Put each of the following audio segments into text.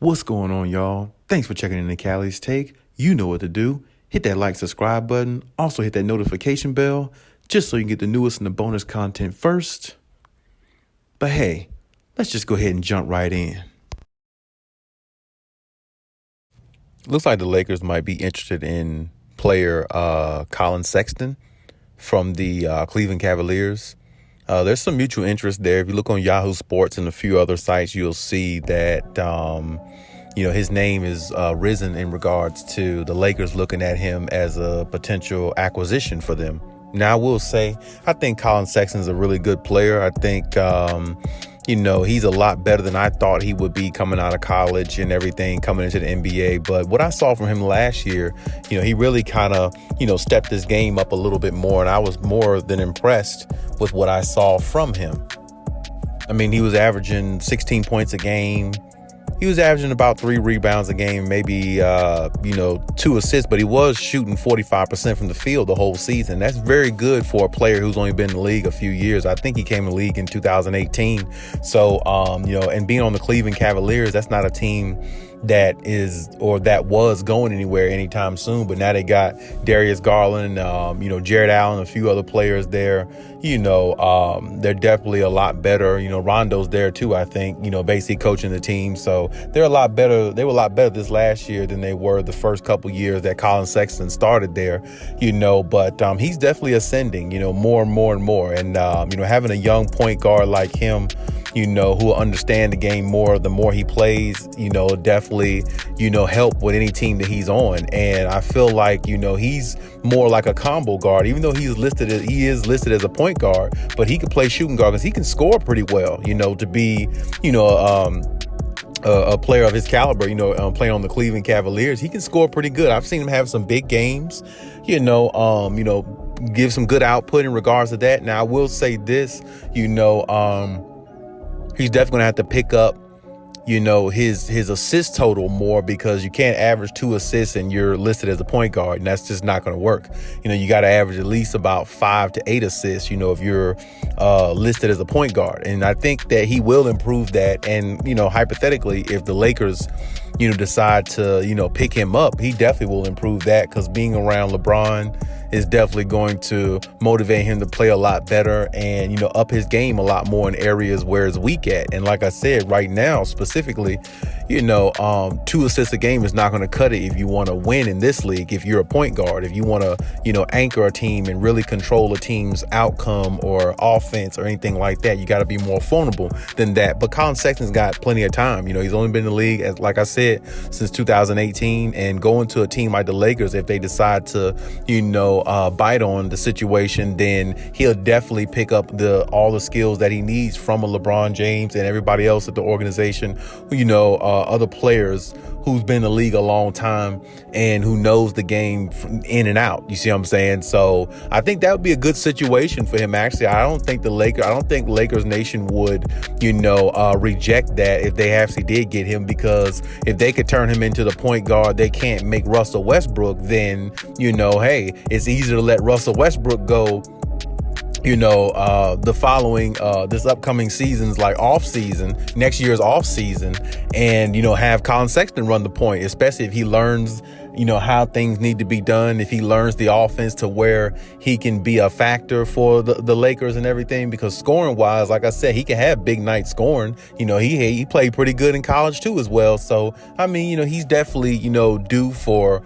What's going on, y'all? Thanks for checking in the Khaliis Take. You know what to do. Hit that like, subscribe button. Also hit that notification bell just so you can get the newest and the bonus content first. But hey, let's just go ahead and jump right in. Looks like the Lakers might be interested in player Collin Sexton from the Cleveland Cavaliers. There's some mutual interest there. If you look on Yahoo Sports and a few other sites, you'll see that, his name is risen in regards to the Lakers looking at him as a potential acquisition for them. Now, I will say, I think Colin Sexton is a really good player. I think, he's a lot better than I thought he would be coming out of college and everything, coming into the NBA. But what I saw from him last year, he really kind of, stepped his game up a little bit more. And I was more than impressed with what I saw from him. I mean, he was averaging 16 points a game. He was averaging about 3 rebounds a game, maybe, 2 assists, but he was shooting 45% from the field the whole season. That's very good for a player who's only been in the league a few years. I think he came in the league in 2018. So, and being on the Cleveland Cavaliers, that's not a team that was going anywhere anytime soon. But now they got Darius Garland, Jared Allen, a few other players there. They're definitely a lot better. Rondo's there too, I think, basically coaching the team. So they're a lot better. They were a lot better this last year than they were the first couple years that Colin Sexton started there, but he's definitely ascending, more and more and more. And, having a young point guard like him, who will understand the game more the more he plays, definitely, help with any team that he's on. And I feel like, he's more like a combo guard, even though he is listed as a point guard, but he can play shooting guard because he can score pretty well, to be, a player of his caliber, playing on the Cleveland Cavaliers. He can score pretty good. I've seen him have some big games, give some good output in regards to that. Now, I will say this, he's definitely going to have to pick up, his assist total more, because you can't average 2 assists and you're listed as a point guard, and that's just not going to work. You got to average at least about 5 to 8 assists, if you're listed as a point guard. And I think that he will improve that. And, hypothetically, if the Lakers, decide to, pick him up, he definitely will improve that, because being around LeBron is definitely going to motivate him to play a lot better and, up his game a lot more in areas where it's weak at. And like I said, right now, specifically, 2 assists a game is not going to cut it if you want to win in this league. If you're a point guard, if you want to, anchor a team and really control a team's outcome or offense or anything like that, you got to be more vulnerable than that. But Colin Sexton's got plenty of time. He's only been in the league, as like I said, since 2018, and going to a team like the Lakers, if they decide to, bite on the situation, then he'll definitely pick up all the skills that he needs from a LeBron James and everybody else at the organization, other players who's been in the league a long time and who knows the game in and out. You see what I'm saying? So I think that would be a good situation for him. Actually, I don't think Lakers Nation would, reject that if they actually did get him, because if they could turn him into the point guard, they can't make Russell Westbrook, then, hey, it's easier to let Russell Westbrook go, the following, this upcoming season's like next year's off season, and, have Colin Sexton run the point, especially if he learns, how things need to be done, if he learns the offense to where he can be a factor for the Lakers and everything. Because scoring wise, like I said, he can have big nights scoring. He played pretty good in college too as well. So, I mean, he's definitely, due for,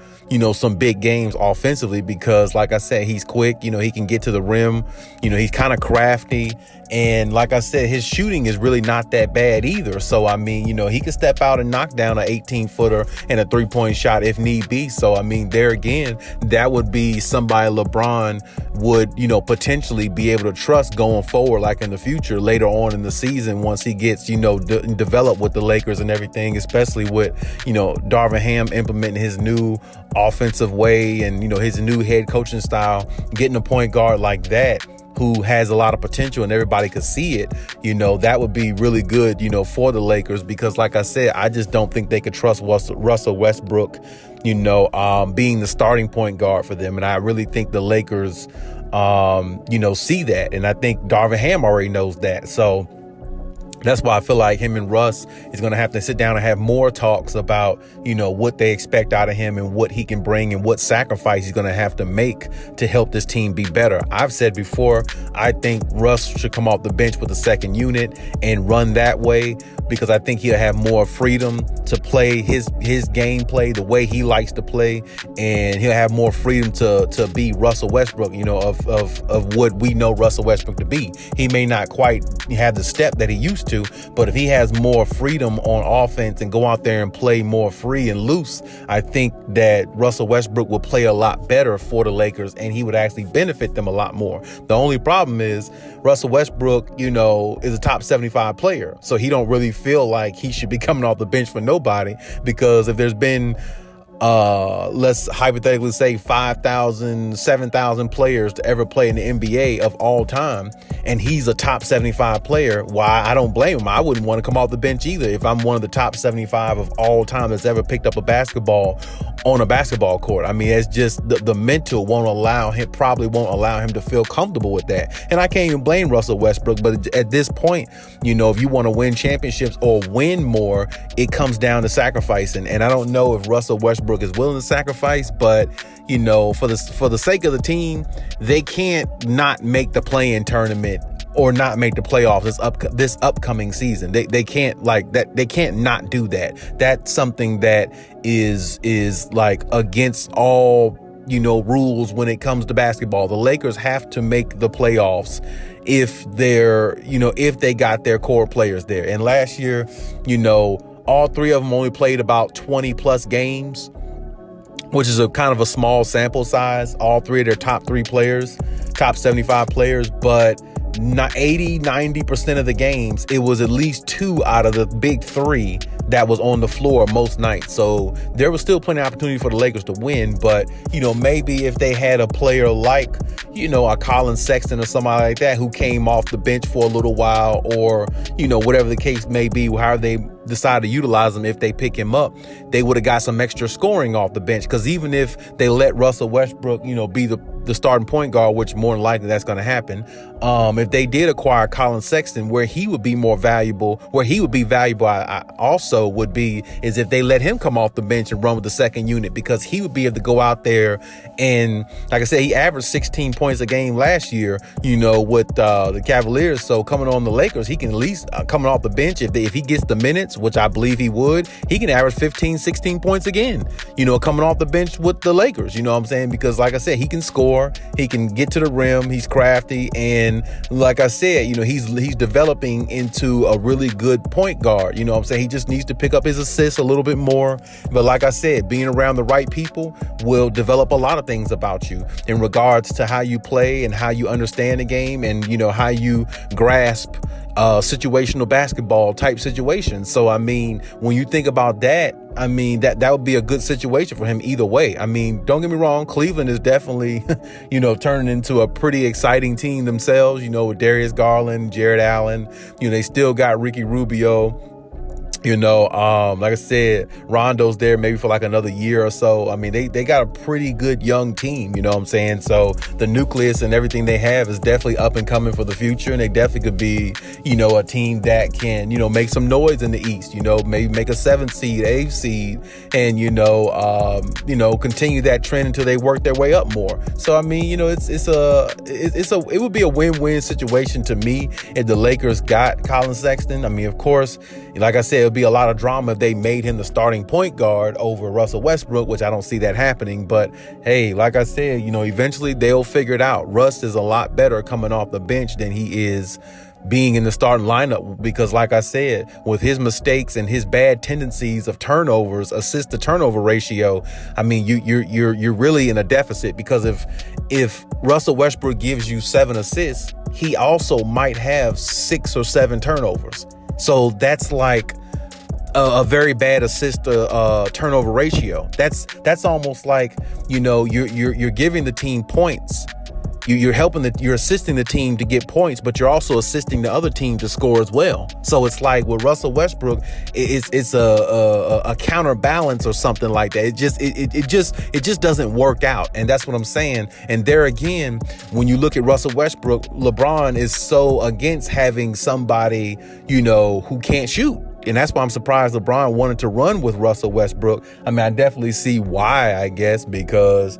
some big games offensively, because like I said, he's quick, he can get to the rim, he's kind of crafty. And like I said, his shooting is really not that bad either. So, I mean, he can step out and knock down an 18-footer and a 3-point shot if need be. So, I mean, there again, that would be somebody LeBron would, potentially be able to trust going forward, like in the future, later on in the season, once he gets, developed with the Lakers and everything, especially with, Darvin Ham implementing his new offensive way and, his new head coaching style, getting a point guard like that who has a lot of potential and everybody could see it, that would be really good, for the Lakers, because like I said, I just don't think they could trust Russell Westbrook, being the starting point guard for them. And I really think the Lakers, see that. And I think Darvin Ham already knows that. So That's why I feel like him and Russ is going to have to sit down and have more talks about, what they expect out of him and what he can bring and what sacrifice he's going to have to make to help this team be better. I've said before, I think Russ should come off the bench with the second unit and run that way, because I think he'll have more freedom to play his gameplay the way he likes to play, and he'll have more freedom to be Russell Westbrook, of what we know Russell Westbrook to be. He may not quite have the step that he used to, but if he has more freedom on offense and go out there and play more free and loose, I think that Russell Westbrook will play a lot better for the Lakers, and he would actually benefit them a lot more. The only problem is Russell Westbrook, is a top 75 player, so he don't really feel like he should be coming off the bench for nobody, because if there's been let's hypothetically say 5,000, 7,000 players to ever play in the NBA of all time, and he's a top 75 player, why, I don't blame him. I wouldn't want to come off the bench either if I'm one of the top 75 of all time that's ever picked up a basketball on a basketball court. I mean, it's just the mental probably won't allow him to feel comfortable with that. And I can't even blame Russell Westbrook, but at this point, if you want to win championships or win more, it comes down to sacrificing. And I don't know if Russell Westbrook is willing to sacrifice, but for the sake of the team, they can't not make the play-in tournament or not make the playoffs this upcoming season. They can't like that. They can't not do that. That's something that is like against all rules when it comes to basketball. The Lakers have to make the playoffs if they got their core players there. And last year, all three of them only played about 20 plus games, which is a kind of a small sample size. All three of their top 75 players, but 80-90% of the games, it was at least two out of the big three that was on the floor most nights. So there was still plenty of opportunity for the Lakers to win. But, maybe if they had a player like, a Collin Sexton or somebody like that who came off the bench for a little while, or, whatever the case may be, however they decide to utilize him, if they pick him up, they would have got some extra scoring off the bench. Because even if they let Russell Westbrook, be the starting point guard, which more than likely that's going to happen, if they did acquire Collin Sexton, where he would be valuable, I also would be, is if they let him come off the bench and run with the second unit, because he would be able to go out there and, like I said, he averaged 16 points a game last year, with the Cavaliers. So coming on the Lakers, he can at least coming off the bench, if he gets the minutes, which I believe he would, he can average 15, 16 points again, coming off the bench with the Lakers, you know what I'm saying? Because like I said, he can score, he can get to the rim, he's crafty, and like I said, he's developing into a really good point guard, you know what I'm saying? He just needs to pick up his assists a little bit more. But like I said, being around the right people will develop a lot of things about you in regards to how you play and how you understand the game, and how you grasp situational basketball type situations. So I mean, when you think about that, I mean, that would be a good situation for him either way. I mean, don't get me wrong, Cleveland is definitely, turning into a pretty exciting team themselves, with Darius Garland, Jared Allen, they still got Ricky Rubio. Like I said, Rondo's there maybe for like another year or so. I mean, they got a pretty good young team, you know what I'm saying? So the nucleus and everything they have is definitely up and coming for the future. And they definitely could be, a team that can, make some noise in the East, maybe make a 7th seed, 8th seed, and, continue that trend until they work their way up more. So, I mean, it would be a win-win situation to me if the Lakers got Collin Sexton. I mean, of course, like I said, it would be a lot of drama if they made him the starting point guard over Russell Westbrook, which I don't see that happening. But hey, like I said, eventually they'll figure it out. Russ is a lot better coming off the bench than he is being in the starting lineup, because like I said, with his mistakes and his bad tendencies of turnovers, assist to turnover ratio, I mean, you're really in a deficit, because if Russell Westbrook gives you 7 assists, he also might have 6 or 7 turnovers. So that's like a very bad assist to turnover ratio. That's almost like, you're giving the team points you're assisting the team to get points, but you're also assisting the other team to score as well. So it's like with Russell Westbrook, it's a counterbalance or something like that. It just doesn't work out, and that's what I'm saying. And there again, when you look at Russell Westbrook, LeBron is so against having somebody, who can't shoot. And that's why I'm surprised LeBron wanted to run with Russell Westbrook. I mean, I definitely see why, I guess, because,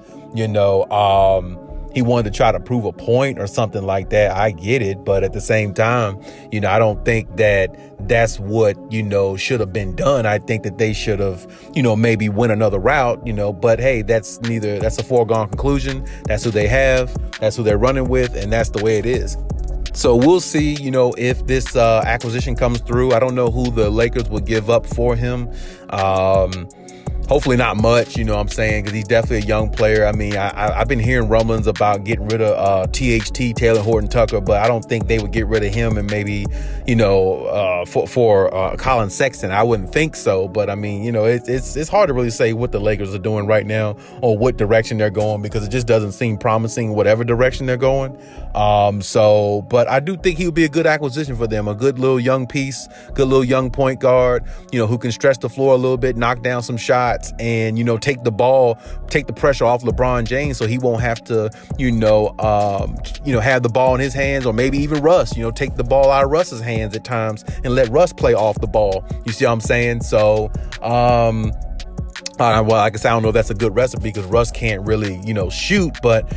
he wanted to try to prove a point or something like that. I get it. But at the same time, I don't think that that's what, should have been done. I think that they should have, maybe went another route, but hey, that's a foregone conclusion. That's who they have. That's who they're running with. And that's the way it is. So we'll see, if this acquisition comes through. I don't know who the Lakers will give up for him. Hopefully not much, what I'm saying, because he's definitely a young player. I mean, I've been hearing rumblings about getting rid of THT, Taylor Horton-Tucker, but I don't think they would get rid of him and maybe, for Collin Sexton. I wouldn't think so. But I mean, it's hard to really say what the Lakers are doing right now or what direction they're going, because it just doesn't seem promising whatever direction they're going. But I do think he would be a good acquisition for them, a good little young piece, good little young point guard, who can stretch the floor a little bit, knock down some shots, and take the pressure off LeBron James, so he won't have to have the ball in his hands, or maybe even Russ, take the ball out of Russ's hands at times and let Russ play off the ball. You see what I'm saying? So well, like I said, I don't know if that's a good recipe, because Russ can't really, shoot, but,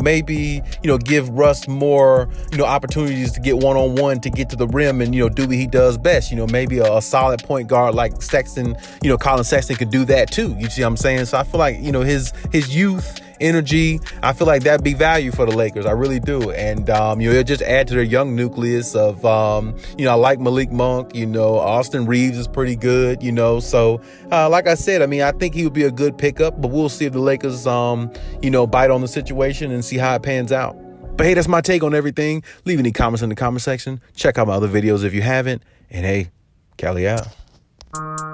maybe, give Russ more, opportunities to get one-on-one, to get to the rim and, do what he does best. Maybe a solid point guard like Sexton, Colin Sexton could do that too. You see what I'm saying? So I feel like, his youth, energy, I feel like that'd be value for the Lakers. I really do. And, it'll just add to their young nucleus of, I like Malik Monk, Austin Reeves is pretty good, so, like I said, I mean, I think he would be a good pickup, but we'll see if the Lakers, bite on the situation and see how it pans out. But hey, that's my take on everything. Leave any comments in the comment section. Check out my other videos if you haven't. And hey, Khaliis out.